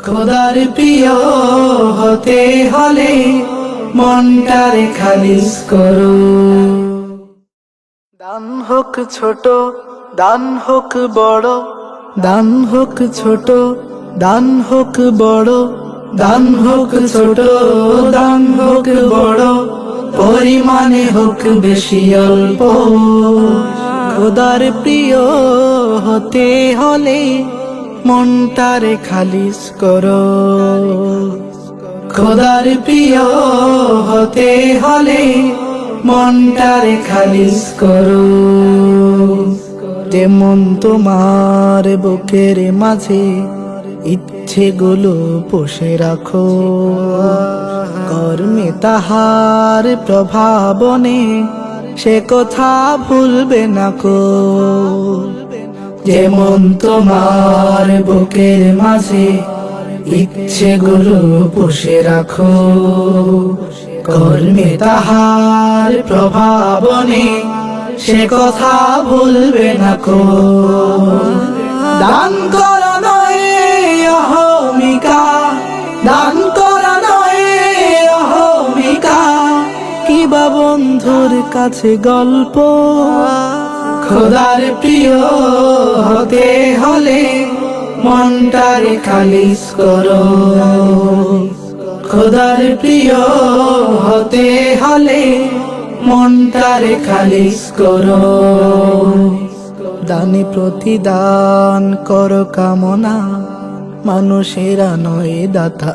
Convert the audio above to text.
খোদার প্রিয় হতে হলে মনটারে খালিস করো। দান হোক ছোট, দান হোক বড়, দান হোক ছোট, দান হোক বড়, দান হোক ছোট, দান হোক বড়, পরিমাণে হোক বেশি অল্প। খোদার প্রিয় হতে হলে মনটারে খালিস করো। খোদার প্রিয় হতে হলে মনটারে খালিস করো। যেমন তোমার বুকের মাঝে ইচ্ছেগুলো পোষে রাখো, কর্মে তাহার প্রভাবনে সে কথা ভুলবে না কো। যেমন তোমার বুকের মাঝে ইচ্ছেগুলো পুষে রাখো, কর্মে তাহার প্রভাবনে সে কথা ভুলবে না কো। দান করা নয় অহমিকা, দান করা নয় অহমিকা, কিবা বন্ধুর কাছে গল্প। খোদার প্রিয় হতে হলে মনটারে খালিস করো। খোদার প্রিয় হতে হলে মনটারে খালিস করো। দানে প্রতিদান করো কামনা, মানুষেরা নয় দাতা।